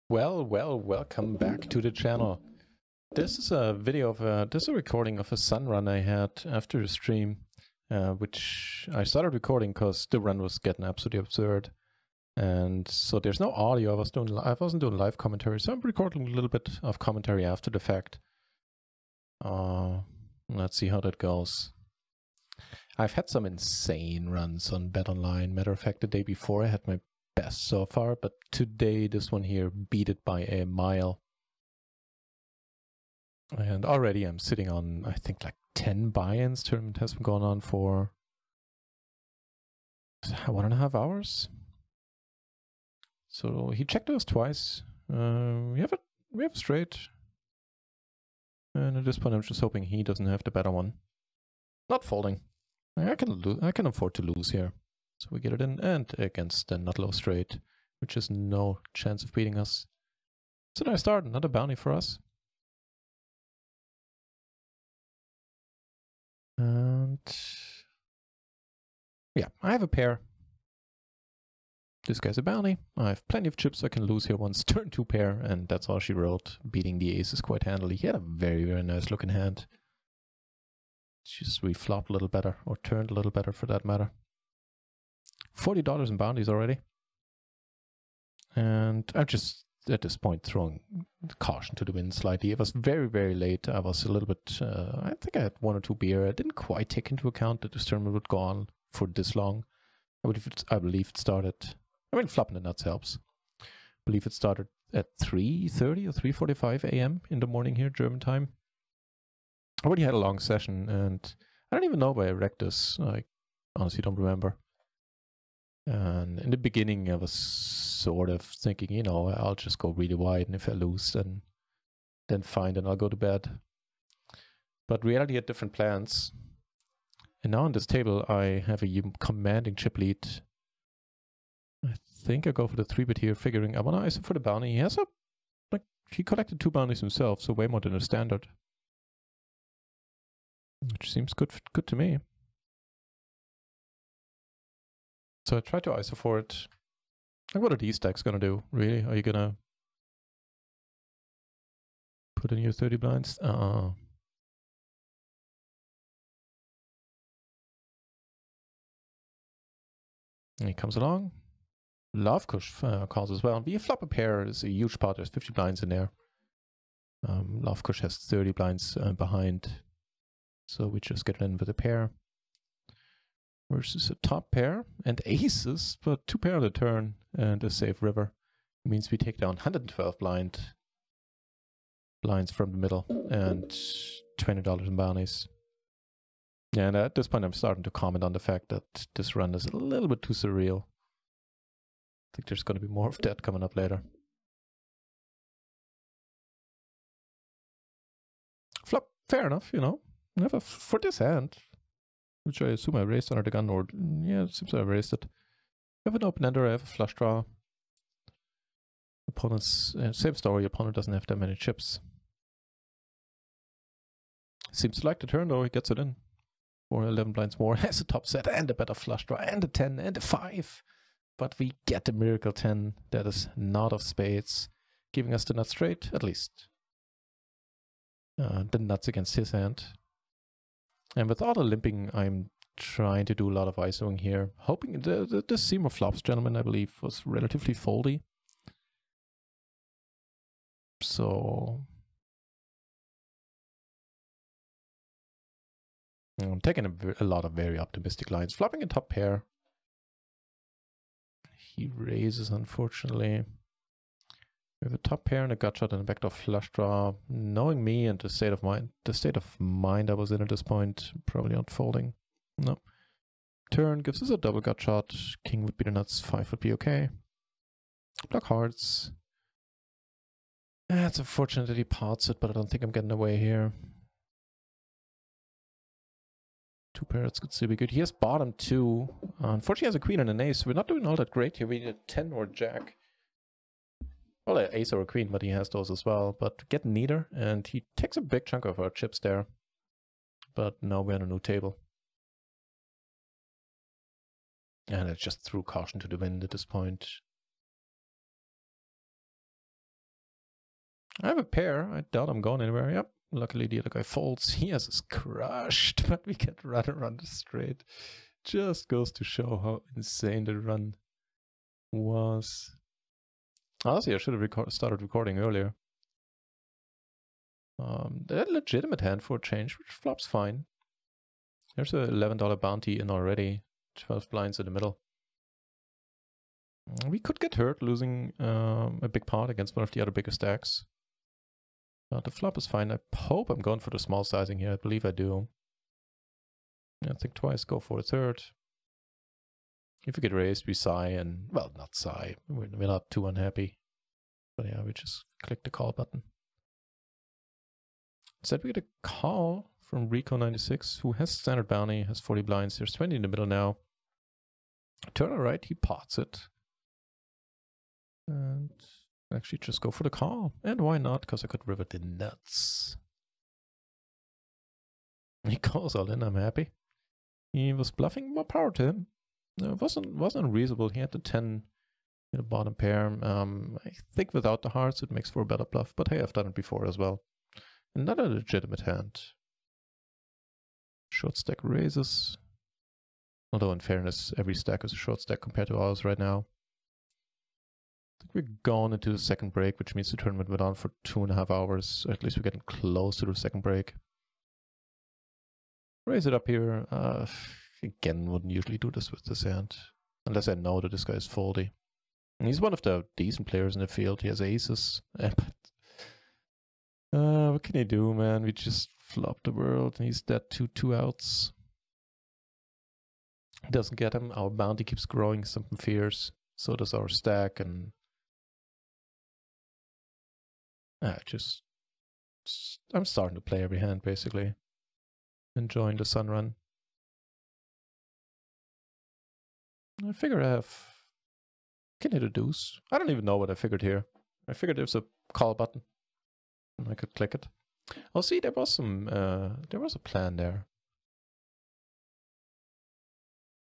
Welcome back to the channel. This is a video of this is a recording of a Sunrun I had after the stream, which I started recording because the run was getting absolutely absurd, and so there's no audio. I wasn't doing live commentary, so I'm recording a little bit of commentary after the fact. Let's see how that goes. I've had some insane runs on BetOnline. Matter of fact, the day before I had my best so far, but today this one here beat it by a mile. And already I'm sitting on, I think, like 10 buy-ins. Tournament has been going on for 1.5 hours. So he checked us twice. We have a straight. And at this point I'm just hoping he doesn't have the better one. Not folding. I can afford to lose here. So we get it in, and against the not low straight, which has no chance of beating us. So nice start, another bounty for us. And yeah, I have a pair. This guy's a bounty. I have plenty of chips, so I can lose here once. Turn 2 pair, and that's all she wrote. Beating the aces quite handily. He had a very nice looking hand. Just we flopped a little better, or turned a little better for that matter. $40 in bounties already. And I'm just, at this point, throwing caution to the wind slightly. It was very late. I was a little bit, I think I had 1 or 2 beer. I didn't quite take into account that this tournament would go on for this long. I believe it started, I mean, flopping the nuts helps. I believe it started at 3:30 or 3:45 a.m. in the morning here, German time. I already had a long session, and I don't even know why I wrecked this. I honestly don't remember. And in the beginning, I was sort of thinking, you know, I'll just go really wide, and if I lose, then fine, then I'll go to bed. But reality had different plans. And now on this table, I have a commanding chip lead. I think I go for the 3-bit here, figuring I want to ISO for the bounty. He has he collected 2 bounties himself, so way more than a standard. Which seems good to me. So I tried to ISO for it. Like, what are these stacks gonna do, really? Are you gonna put in your 30 blinds? And he comes along. Love Kush calls as well. Be a flop a pair is a huge part. There's 50 blinds in there. Love Kush has 30 blinds behind. So we just get in with a pair. Versus a top pair and aces, but 2 pair on the turn and a safe river. It means we take down 112 blinds from the middle and $20 in bounties. And at this point I'm starting to comment on the fact that this run is a little bit too surreal. I think there's going to be more of that coming up later. Flop, fair enough, you know. For this hand, which I assume I raised under the gun, or yeah, it seems I raised it. I have an open ender, I have a flush draw. Opponent's, same story, opponent doesn't have that many chips. Seems to like the turn though, he gets it in. For 11 blinds more, has a top set and a better flush draw, and a 10 and a 5. But we get the miracle 10, that is not of spades, giving us the nut straight, at least. The nuts against his hand. And with all the limping, I'm trying to do a lot of ISOing here. Hoping the seam of flops, gentlemen, I believe, was relatively foldy. So I'm taking a lot of very optimistic lines. Flopping a top pair. He raises, unfortunately. We have a top pair and a gut shot and a backdoor flush draw. Knowing me and the state of mind I was in at this point, probably not folding. No. Turn gives us a double gut shot. King would be the nuts. 5 would be okay. Block hearts. It's unfortunate that he pots it, but I don't think I'm getting away here. 2 pairs could still be good. He has bottom 2. Unfortunately, he has a queen and an ace. We're not doing all that great here. We need a 10 or jack. Well, an ace or a queen, but he has those as well. But get neither, and he takes a big chunk of our chips there. But now we're on a new table. And I just threw caution to the wind at this point. I have a pair. I doubt I'm going anywhere. Yep. Luckily, the other guy folds. He has us crushed, but we get rather on the straight. Just goes to show how insane the run was. Honestly, I should have started recording earlier. That legitimate hand for a change, which flops fine. There's a $11 bounty in already. 12 blinds in the middle. We could get hurt losing a big pot against one of the other bigger stacks. The flop is fine. I hope I'm going for the small sizing here. I believe I do. I think twice, go for a third. If we get raised, we sigh and, well, not sigh. We're not too unhappy. But yeah, we just click the call button. Instead, we get a call from Rico96, who has standard bounty, has 40 blinds. There's 20 in the middle now. Turn on right, he pots it. And actually just go for the call. And why not? Because I could river the nuts. He calls all in, I'm happy. He was bluffing, more power to him. It wasn't unreasonable. He had the 10 in the bottom pair. I think without the hearts it makes for a better bluff, but hey, I've done it before as well. Another legitimate hand. Short stack raises. Although in fairness, every stack is a short stack compared to ours right now. I think we're going into the second break, which means the tournament went on for 2.5 hours. At least we're getting close to the second break. Raise it up here. Again, wouldn't usually do this with this hand. Unless I know that this guy is foldy. And he's one of the decent players in the field. He has aces. What can he do, man? We just flop the world. And he's dead to 2 outs. Doesn't get him. Our bounty keeps growing. Something fierce. So does our stack. And I'm starting to play every hand, basically. Enjoying the Sunrun. I figure I can hit a deuce. I don't even know what I figured here. I figured there's a call button. And I could click it. Oh, see, there was a plan there.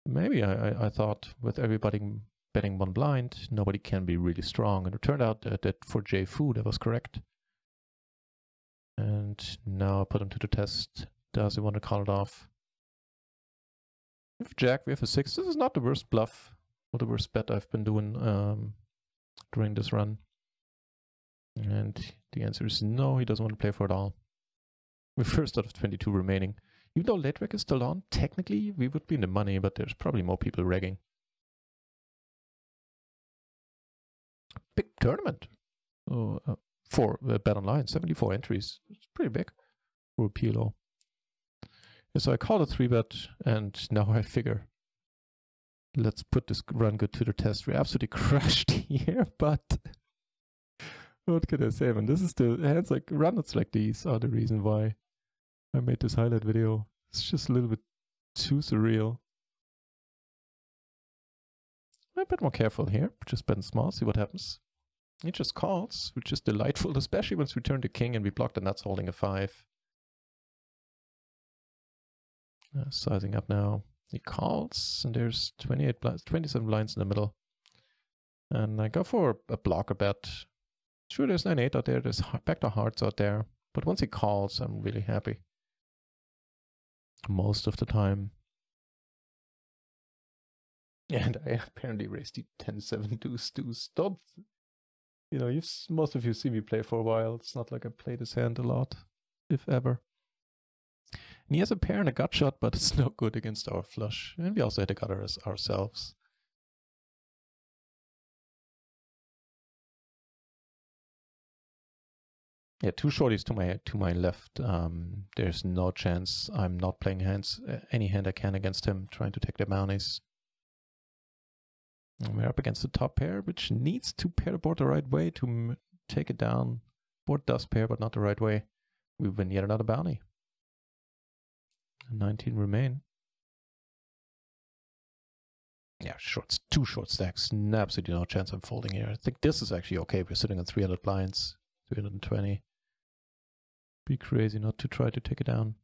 Maybe I thought with everybody betting one blind, nobody can be really strong. And it turned out that for J Fu, that was correct. And now I put him to the test. Does he want to call it off? With Jack, we have a 6. This is not the worst bluff or the worst bet I've been doing during this run. And the answer is no, he doesn't want to play for it all. We're first out of 22 remaining. Even though late reg is still on, technically we would be in the money, but there's probably more people regging. Big tournament. For BetOnline, 74 entries. It's pretty big for a PLO. Yeah, so I called a 3-bet, and now I figure, let's put this run good to the test. We're absolutely crushed here, but what can I say, man? This is the hands like runners like these are the reason why I made this highlight video. It's just a little bit too surreal. I'm a bit more careful here. Just bet small, see what happens. He just calls, which is delightful, especially once we turn the king and we block the nuts holding a 5. Sizing up now. He calls, and there's 27 blinds in the middle. And I go for a blocker bet. Sure, there's 9-8 out there, there's backdoor hearts out there. But once he calls, I'm really happy. Most of the time. And I apparently raised the 10-7 deuce. Don't, you know, most of you see me play for a while. It's not like I play this hand a lot, if ever. And he has a pair and a gut shot, but it's no good against our flush. And we also had a gutter ourselves. Yeah, 2 shorties to my left. There's no chance I'm not playing any hand I can against him, trying to take the bounties. And we're up against the top pair, which needs to pair the board the right way to take it down. Board does pair, but not the right way. We win yet another bounty. 19 remain. Yeah, 2 short stacks. Absolutely no chance I'm folding here. I think this is actually okay. We're sitting on 300 blinds, 320. Be crazy not to try to take it down.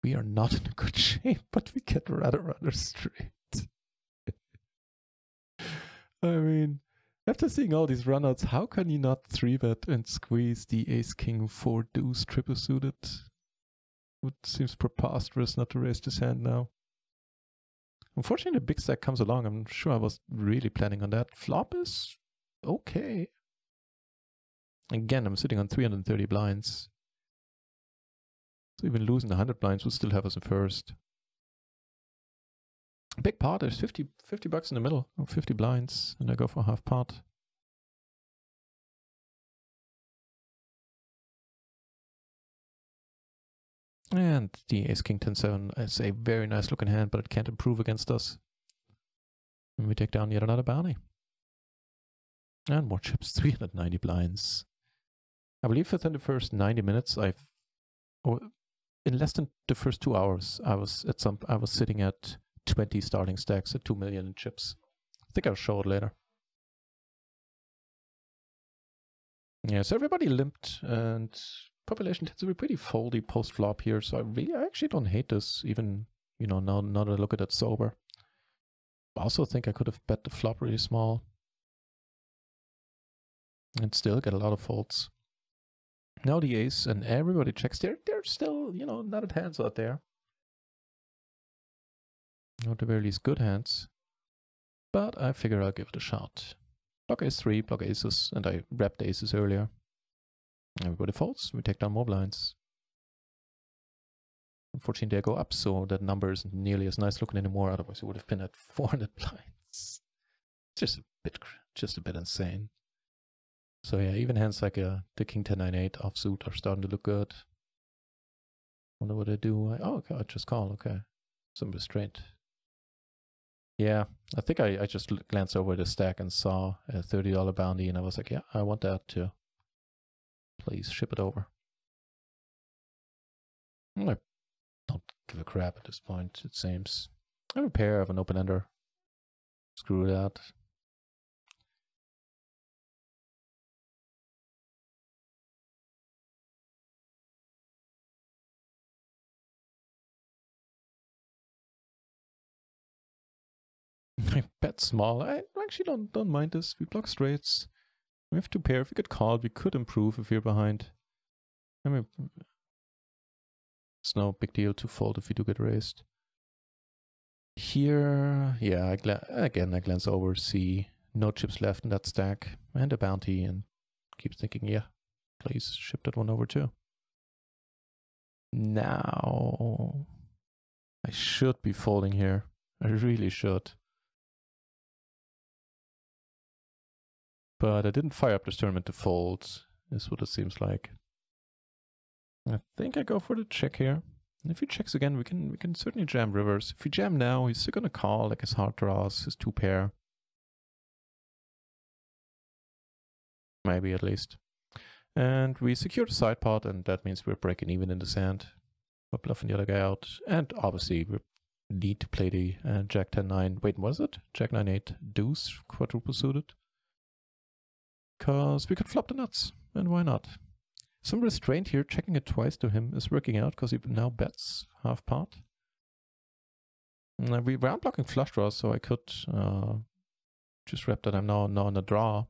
We are not in a good shape, but we get rather straight. I mean, After seeing all these runouts, how can you not 3-bet and squeeze the ace-king 4 deuce triple suited? It seems preposterous not to raise this hand now. Unfortunately, the big stack comes along. I'm sure I was really planning on that. Flop is okay. Again, I'm sitting on 330 blinds. So even losing 100 blinds would still have us in first. Big pot, there's 50 bucks in the middle, or 50 blinds, and I go for half pot. And the ace-king 10-7 is a very nice looking hand, but it can't improve against us. And we take down yet another bounty. And more chips, 390 blinds. I believe within the first 90 minutes, in less than the first 2 hours, I was sitting at 20 starting stacks at 2 million in chips. I think I'll show it later. Yeah, so everybody limped, and population tends to be pretty foldy post-flop here, so I actually don't hate this, even, you know, now that I look at it sober. I also think I could have bet the flop really small and still get a lot of folds. Now the ace, and everybody checks. They're still, you know, nutted hands out there. Not at the very least good hands. But I figure I'll give it a shot. Block ace 3, block aces, and I wrapped the aces earlier. Everybody folds, we take down more blinds. Unfortunately, they go up, so that number isn't nearly as nice looking anymore. Otherwise, it would have been at 400 blinds. Just a bit insane. So yeah, even hands like the king 10-9-8 offsuit are starting to look good. Wonder what I do. Oh, okay, I just call. Okay, some restraint. Yeah, I think I just glanced over the stack and saw a $30 bounty, and I was like, yeah, I want that too. Please ship it over. I don't give a crap at this point, it seems. I have a pair of an open ender. Screw that. I bet small. I actually don't mind this. We block straights. We have 2 pair. If we get called, we could improve if we're behind. I mean, it's no big deal to fold if we do get raised. Here, yeah, I glance over, see no chips left in that stack, and a bounty, and keep thinking, yeah, please ship that one over too. Now, I should be folding here. I really should. But I didn't fire up this tournament to fold, is what it seems like. I think I go for the check here. And if he checks again, we can certainly jam rivers. If we jam now, he's still gonna call like his hard draws, his 2 pair. Maybe at least. And we secure the side pot, and that means we're breaking even in the sand. We're bluffing the other guy out. And obviously we need to play the Jack 10-9. Wait, what is it? Jack 9-8 deuce quadruple suited. Because we could flop the nuts, and why not? Some restraint here, checking it twice to him is working out because he now bets half pot. We were blocking flush draws, so I could just wrap that I'm now on a draw.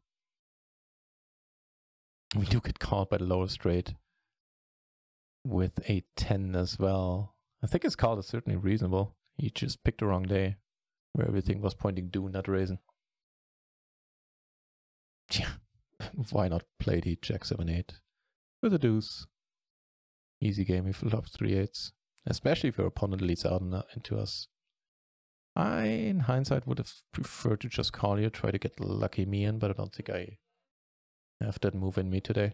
We do get called by the lower straight with a 10 as well. I think his call is certainly reasonable. He just picked the wrong day where everything was pointing due, NutRaisin. Yeah, why not play the Jack 7-8 with a deuce? Easy game if we flop 3-8s, especially if your opponent leads out into us. I, in hindsight, would have preferred to just call here, try to get lucky me in, but I don't think I have that move in me today.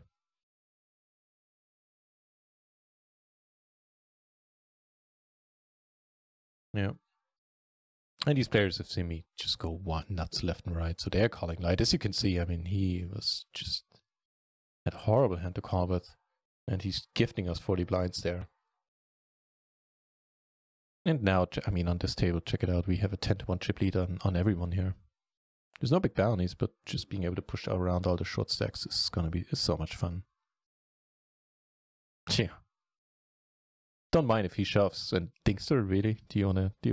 Yeah. And these players have seen me just go nuts left and right, so they're calling light. As you can see, I mean, he was just had a horrible hand to call with, and he's gifting us 40 blinds there. And now, I mean, on this table, check it out, we have a 10-1 chip lead on everyone here. There's no big bounties, but just being able to push around all the short stacks is so much fun. Yeah. Don't mind if he shoves and Dinkster, really. Do you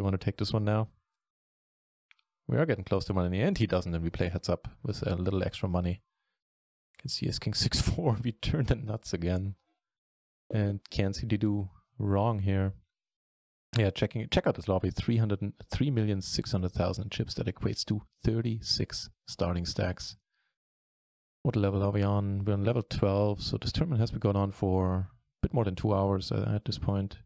wanna take this one now? We are getting close to money, and he doesn't, and we play heads up with a little extra money. You can see his king 6-4. We turn the nuts again. And can't seem to do wrong here. Yeah, check out this lobby. 3,600,000 chips. That equates to 36 starting stacks. What level are we on? We're on level 12, so this tournament has been going on for a bit more than 2 hours at this point.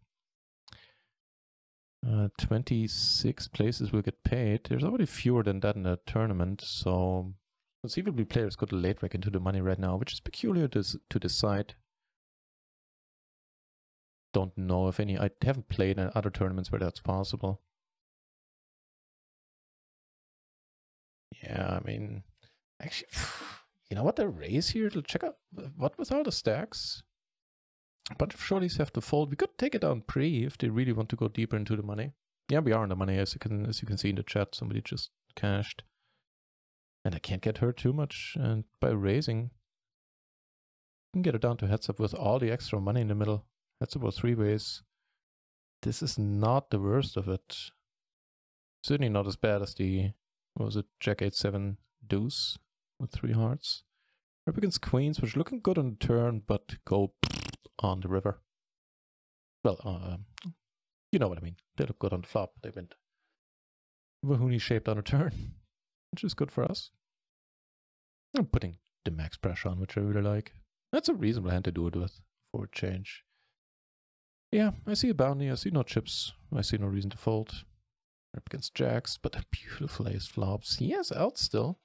26 places will get paid. There's already fewer than that in the tournament, so conceivably players got a late rec into the money right now, which is peculiar to this side. Don't know if any. I haven't played in other tournaments where that's possible. Yeah, I mean, actually, you know what? The raise here to check out what with all the stacks. A bunch of shorties have to fold. We could take it down pre if they really want to go deeper into the money. Yeah, we are in the money, as you can see in the chat. Somebody just cashed, and I can't get hurt too much. And by raising, you can get it down to heads up with all the extra money in the middle. That's about 3 ways. This is not the worst of it. Certainly not as bad as the, what was it, Jack 8-7 deuce with 3 hearts. Up against queens, which are looking good on the turn, but go on the river. Well, you know what I mean. They look good on the flop. They went Wahoonie shaped on a turn, which is good for us. I'm putting the max pressure on, which I really like. That's a reasonable hand to do it with for a change. Yeah, I see a bounty, I see no chips, I see no reason to fold. Up against jacks, but a beautiful ace flops. He has out still.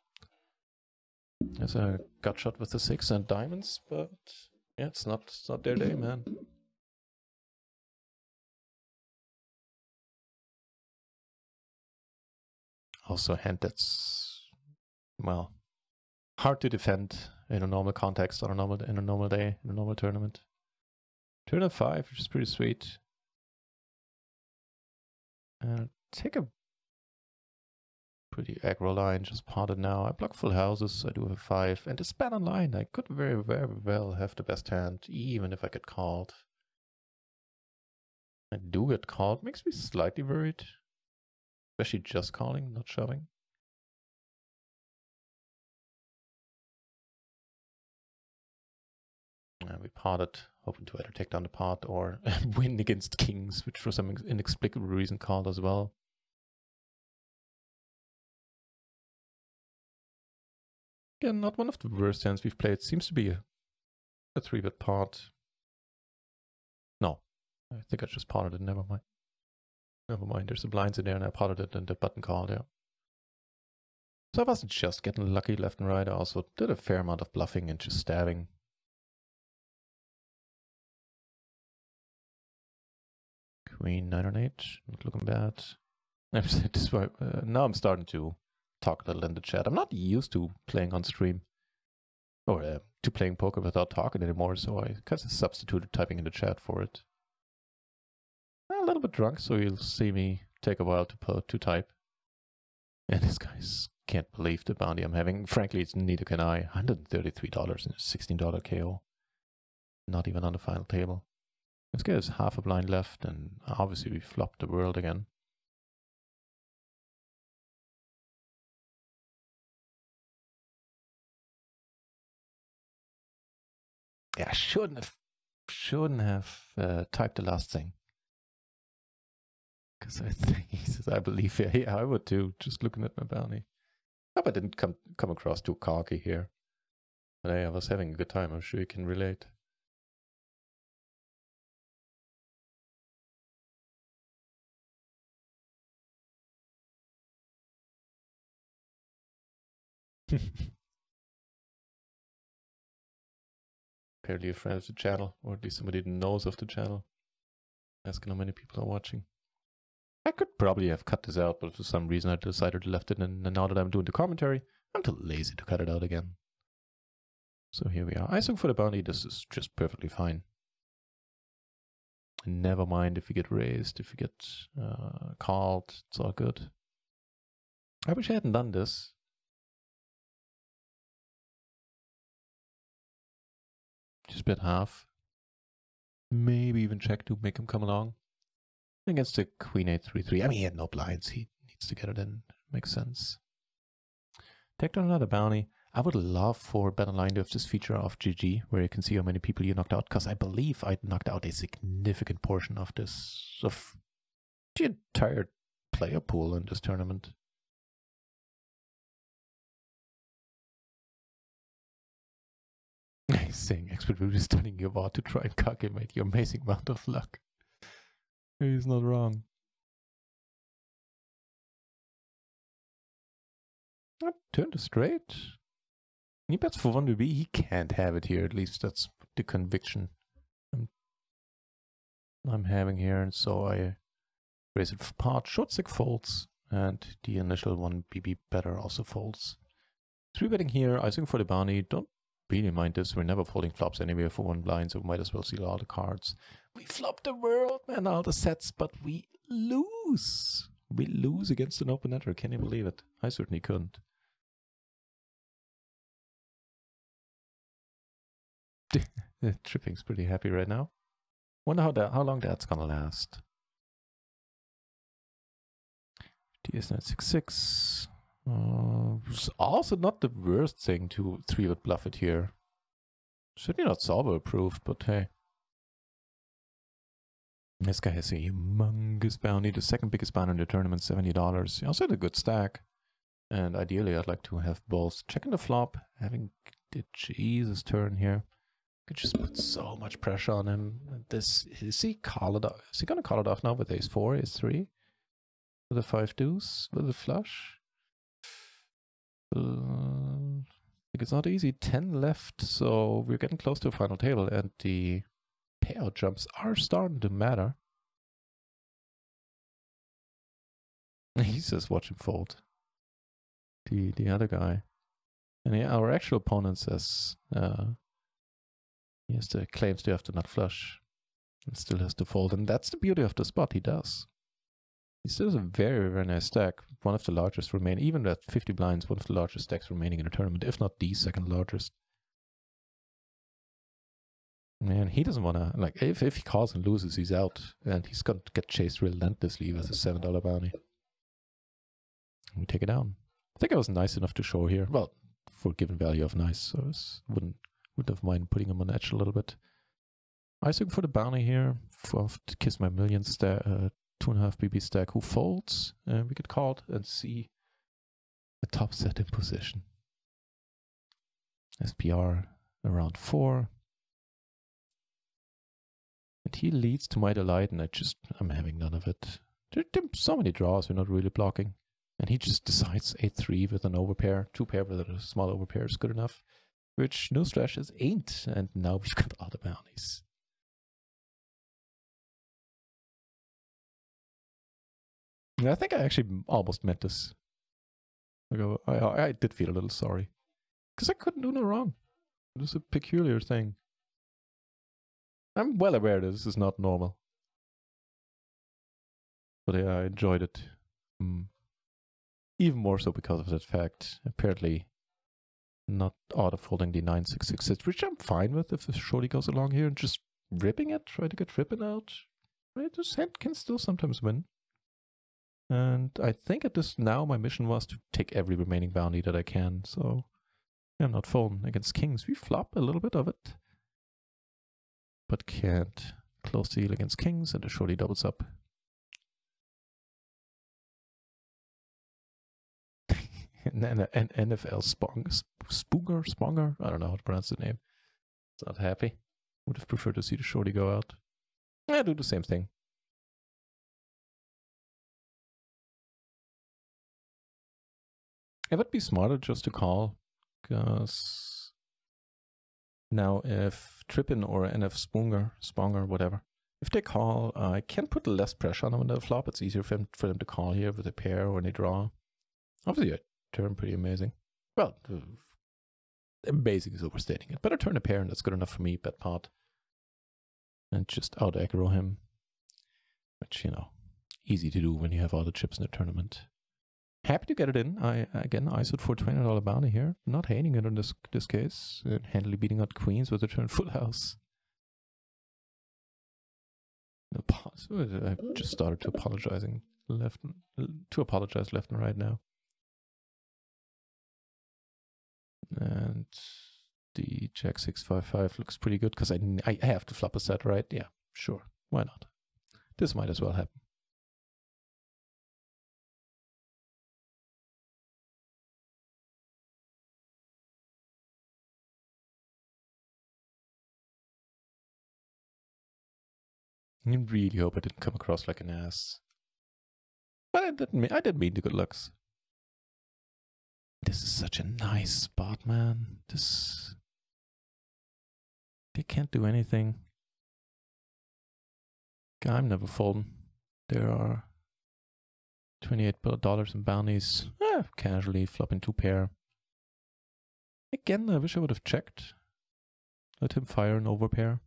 There's a gut shot with the 6 and diamonds, but yeah, it's not their day, man. Also a hand that's, well, hard to defend in a normal context on a normal day, in a normal tournament. Turn of 5, which is pretty sweet. Take a pretty aggro line, just potted now. I block full houses, I do have a 5. And it's BetOnline. I could very, very well have the best hand, even if I get called. I do get called, makes me slightly worried. Especially just calling, not shoving. We potted, hoping to either take down the pot or win against kings, which for some inexplicable reason called as well. Again, not one of the worst hands we've played. Seems to be a 3-bet pot. No, I think I just potted it. Never mind. Never mind. There's the blinds in there, and I potted it, and the button called. Yeah. So I wasn't just getting lucky left and right. I also did a fair amount of bluffing and just stabbing. Queen 9 on 8, not looking bad. This way, now I'm starting to talk a little in the chat. I'm not used to playing on stream, or to playing poker without talking anymore, so I kind of substituted typing in the chat for it. I'm a little bit drunk, so you'll see me take a while to type. And these guys can't believe the bounty I'm having. Frankly, neither can I. $133 and a $16 KO. Not even on the final table. This guy has half a blind left, and obviously we flopped the world again. Yeah, I shouldn't have typed the last thing. Because I think, I believe, yeah, I would too, just looking at my bounty. I hope I didn't come across too cocky here. But hey, I was having a good time, I'm sure you can relate. Apparently a friend of the channel, or at least somebody that knows of the channel. Asking how many people are watching. I could probably have cut this out, but for some reason I decided to left it, and now that I'm doing the commentary, I'm too lazy to cut it out again. So here we are. Icing for the bounty, this is just perfectly fine. Never mind if we get raised, if we get called, it's all good. I wish I hadn't done this. Just bet half. Maybe even check to make him come along. Against the Queen 8-3-3. I mean, he had no blinds. He needs to get it in. Makes sense. Take down another bounty. I would love for BetOnline to have this feature of GG, where you can see how many people you knocked out, because I believe I knocked out a significant portion of this, of the entire player pool in this tournament. He's saying expert will be studying your bot to try and calculate your amazing amount of luck. He's not wrong. Turn to straight. He bets for 1BB. He can't have it here. At least that's the conviction I'm having here. And so I raise it for pot. Short stick folds. And the initial 1BB better also folds. 3-betting here. I think for the bounty. Don't really mind this. We're never folding flops anyway for 1 blind. So we might as well seal all the cards. We flop the world, man. All the sets. But we lose. We lose against an open netter. Can you believe it? I certainly couldn't. Tripping's pretty happy right now. Wonder how long that's gonna last. DS966. It's also not the worst thing to 3-bet bluff it here. Certainly not solver proof, but hey. This guy has a humongous bounty, the second biggest bounty in the tournament, $70. He also had a good stack. And ideally I'd like to have both. Checking the flop, having the Jesus turn here. Could just put so much pressure on him. Is he call it off? Is he gonna call it off now with ace 4, ace 3? With a 5 deuce? With a flush? I think it's not easy. 10 left, so we're getting close to a final table, and the payout jumps are starting to matter. He says watch him fold. The other guy. And yeah, our actual opponent says he has the claims to have to not flush and still has to fold. And that's the beauty of the spot. He does. He still has a very, very nice stack. One of the largest remaining, even at 50 blinds, one of the largest stacks remaining in the tournament, if not the second largest. Man, he doesn't want to, like, if he calls and loses, he's out. And he's going to get chased relentlessly with a $7 bounty. We take it down. I think I was nice enough to show here. Well, for given value of nice, so I wouldn't have mind putting him on edge a little bit. I think for the bounty here, for to kiss my million stack, 2.5 BB stack, who folds, we get called and see the top set in position. SPR around 4. And he leads to my delight, and I'm having none of it. There are so many draws we're not really blocking. And he just decides 8-3 with an overpair. 2-pair with a small overpair is good enough. Which no strashes ain't. And now we've got all the bounties. I think I actually almost meant this. I did feel a little sorry. Because I couldn't do no wrong. It was a peculiar thing. I'm well aware that this is not normal. But yeah, I enjoyed it. Even more so because of that fact. Apparently not auto-folding the 9-6-6, which I'm fine with if the shorty goes along here and just ripping it, try to get ripping out. Right? This hand can still sometimes win. And I think at this now my mission was to take every remaining bounty that I can, so I'm not folding against kings. We flop a little bit of it, but can't close the deal against kings, and the shorty doubles up. And NFL Sponger? I don't know how to pronounce the name. It's not happy. Would have preferred to see the shorty go out. Yeah, do the same thing. It would be smarter just to call, because now if Trippin or NF Sponger, whatever, if they call, I can put less pressure on them on the flop. It's easier for them to call here with a pair when they draw. Obviously, I turn pretty amazing. Well, amazing is overstating it, but I turn a pair and that's good enough for me, bet pot. And just out aggro him, which, you know, easy to do when you have all the chips in the tournament. Happy to get it in. Again, I ISO'd for $20 bounty here. Not hating it in this case. Handily beating out queens with a turn full house. I just started to apologize left and right now. And the Jack 655 looks pretty good because I have to flop a set, right? Yeah, sure. Why not? This might as well happen. I really hope I didn't come across like an ass. But I didn't mean the good looks. This is such a nice spot, man. They can't do anything. I'm never folding. There are $28 in bounties. Casually flopping 2 pair. Again, I wish I would have checked. Let him fire an overpair.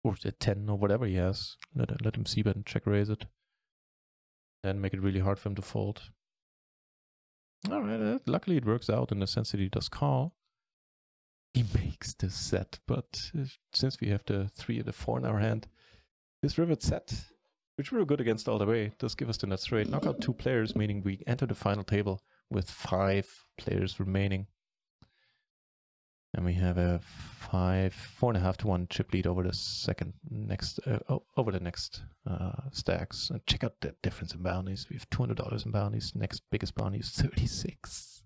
Or the 10 or whatever he has. Let him c-bet and check raise it. Then make it really hard for him to fold. Alright, luckily it works out in the sense that he does call. He makes the set, but since we have the 3 and the 4 in our hand, this rivet set, which we were good against all the way, does give us the nut straight. Knock out 2 players, meaning we enter the final table with 5 players remaining. And we have a 4.5 to 1 chip lead over the over the next stacks. And check out the difference in bounties. We have $200 in bounties. Next biggest bounty is 36.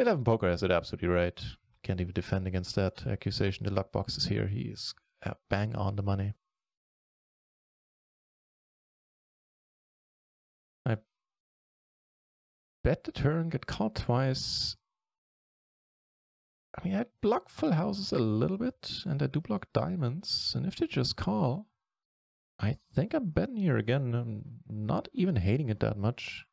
11 poker has it absolutely right. Can't even defend against that accusation. The luck box is here. He is bang on the money. I bet the turn, get called twice. I mean, I block full houses a little bit, and I do block diamonds. And if they just call, I think I'm betting here again. I'm not even hating it that much.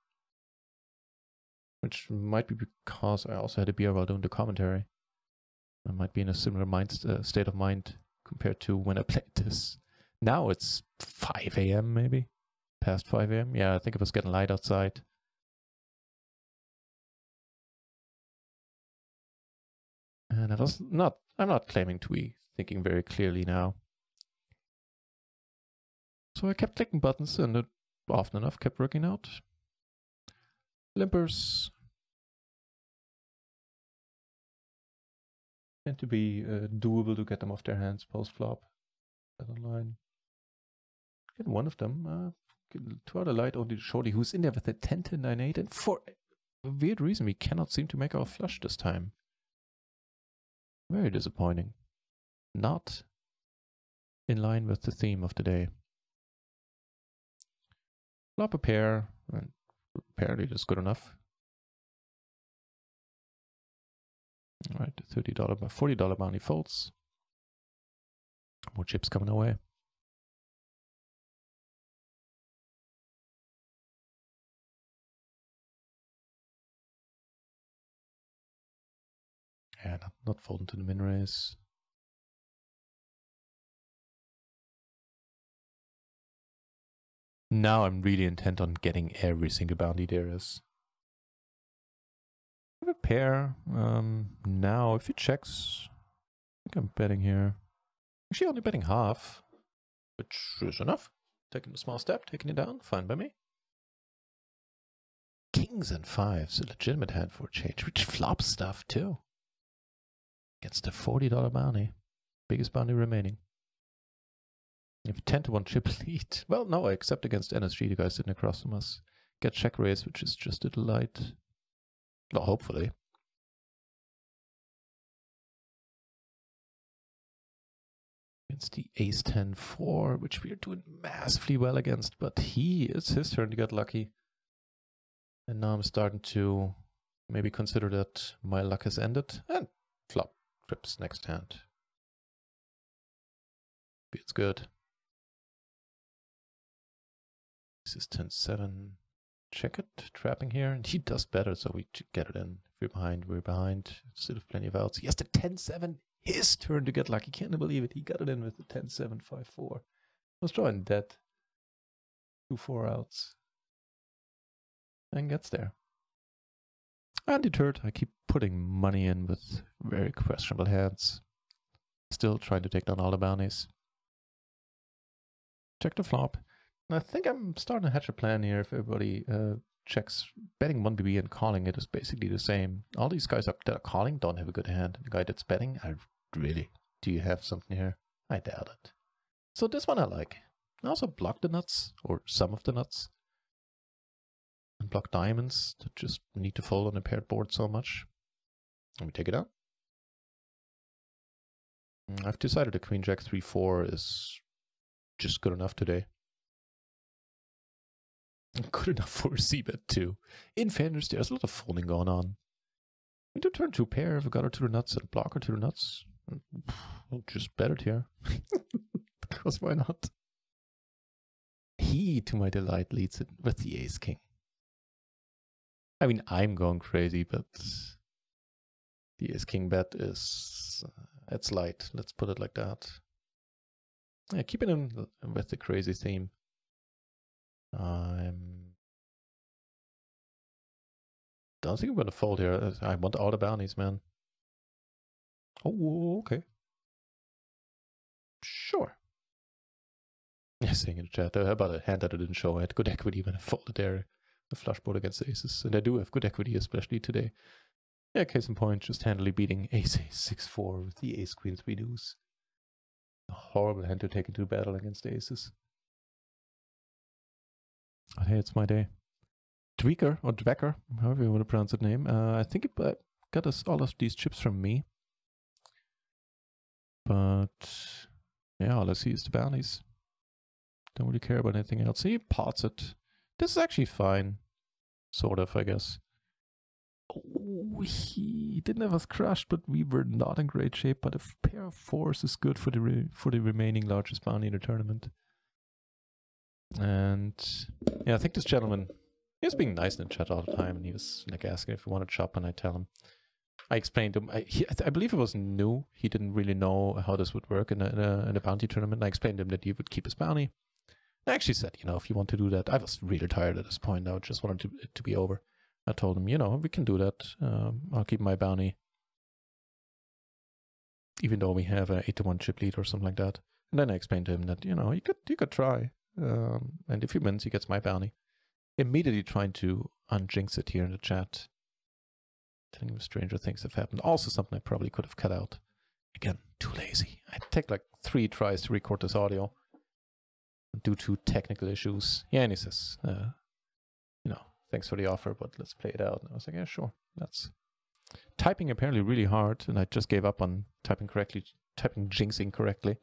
Which might be because I also had a beer while doing the commentary. I might be in a similar state of mind compared to when I played this. Now it's 5 a.m. maybe? Past 5 a.m.? Yeah, I think it was getting light outside. And I'm not claiming to be thinking very clearly now. So I kept clicking buttons and it often enough kept working out. Limpers tend to be doable to get them off their hands post-flop. BetOnline. Get one of them. To our light, only Shorty, who's in there with a 10 to 9-8. And for a weird reason, we cannot seem to make our flush this time. Very disappointing. Not in line with the theme of the day. Flop a pair, and apparently that's good enough. Alright, $40 bounty folds. More chips coming away. Yeah, not folding to the min raise. Now I'm really intent on getting every single bounty there is. I have a pair. Now, if he checks, I think I'm betting here. Actually, only betting half, which is enough. Taking a small step, taking it down, fine by me. Kings and 5s, a legitimate hand for a change, which flops stuff too. Gets the $40 bounty. Biggest bounty remaining. If 10 to 1 chip lead. Well, no, except against NSG, the guy sitting across from us. Get check raise, which is just a delight. Well, hopefully. Against the ace 10-4, which we are doing massively well against, but it's his turn to get lucky. And now I'm starting to maybe consider that my luck has ended. And flop trips next hand. It's good. This is 10-7. Check it, trapping here, and he does better, so we get it in. If we're behind, we're behind. Still have plenty of outs. He has the 10-7. His turn to get lucky. Can't believe it. He got it in with the 10-7, 5-4. Was drawing dead. 2-4 outs. And gets there. Undeterred, I keep putting money in with very questionable hands. Still trying to take down all the bounties. Check the flop. And I think I'm starting to hatch a plan here if everybody checks, betting 1BB and calling it is basically the same. All these guys that are calling don't have a good hand. The guy that's betting, do you have something here? I doubt it. So this one I like. I also block the nuts, or some of the nuts. And block diamonds that just need to fold on a paired board so much. Let me take it out. I've decided the Queen Jack 3-4 is just good enough today. Good enough for a c-bet too. In fairness, there's a lot of folding going on. We do turn 2 pair. If we got her to the nuts and block her to the nuts, we'll just bet it here. Because why not? He, to my delight, leads it with the ace king. I mean, I'm going crazy, but the ace king bet is it's light. Let's put it like that. Yeah, keeping him with the crazy theme. Don't think I'm gonna fold here. I want all the bounties, man. Oh, okay. Sure. Yeah, saying in the chat, how about a hand that I didn't show? I had good equity when I folded there. The flush board against aces. And I do have good equity, especially today. Yeah, case in point, just handily beating ace 6-4 with the ace queen 3 deuce. A horrible hand to take into battle against aces. But hey, it's my day. Tweaker, or Dwecker, however you want to pronounce that name. I think it got us all of these chips from me. But yeah, all I see is the bounties. Don't really care about anything else. He pots it. This is actually fine. Sort of, I guess. Oh, he didn't have us crushed, but we were not in great shape. But a pair of 4s is good for the remaining largest bounty in the tournament. And yeah, I think this gentleman, he was being nice in the chat all the time, and he was like asking if we wanted to chop, and I tell him. I explained to him. I believe it was new. He didn't really know how this would work in a bounty tournament. I explained to him that he would keep his bounty. I actually said, you know, if you want to do that, I was really tired at this point. I just wanted it to be over. I told him, you know, we can do that. I'll keep my bounty, even though we have a 8-1 chip lead or something like that. And then I explained to him that, you know, you could try. And if he wins, he gets my bounty. Immediately trying to unjinx it here in the chat. Telling him stranger things have happened. Also something I probably could have cut out. Again, too lazy. I'd take like 3 tries to record this audio. Due to technical issues. Yeah, and he says, you know, thanks for the offer, but let's play it out. And I was like, yeah, sure. That's typing apparently really hard, and I just gave up on typing jinxing correctly.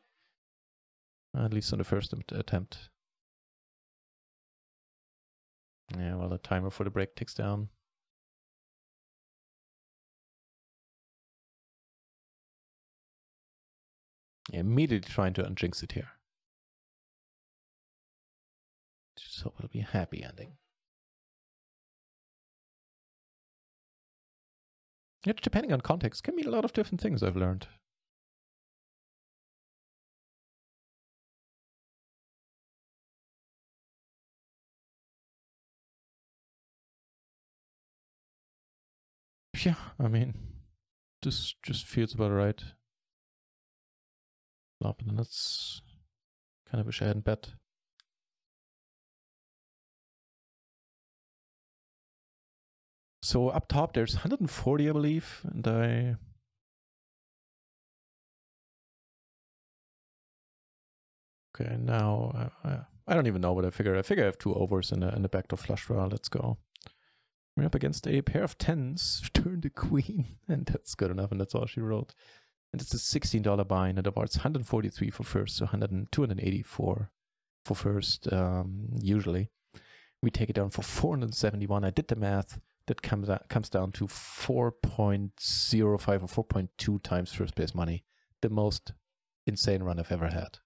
At least on the first attempt. Yeah, well, the timer for the break ticks down. Yeah, immediately trying to unjinx it here. Just hope it'll be a happy ending. Yet, depending on context, can mean a lot of different things, I've learned. Yeah, I mean, this just feels about right. But that's kind of wish I hadn't bet. So up top, there's 140, I believe, and okay, now I don't even know what I figure. I figure I have 2 overs in the backdoor flush draw. Let's go. We're up against a pair of 10s. Turn the queen, and that's good enough, and that's all she wrote. And it's a $16 buy, and it was 143 for first, so 280 for first. Usually, we take it down for 471. I did the math. That comes down to 4.05 or 4.2 times first place money. The most insane run I've ever had.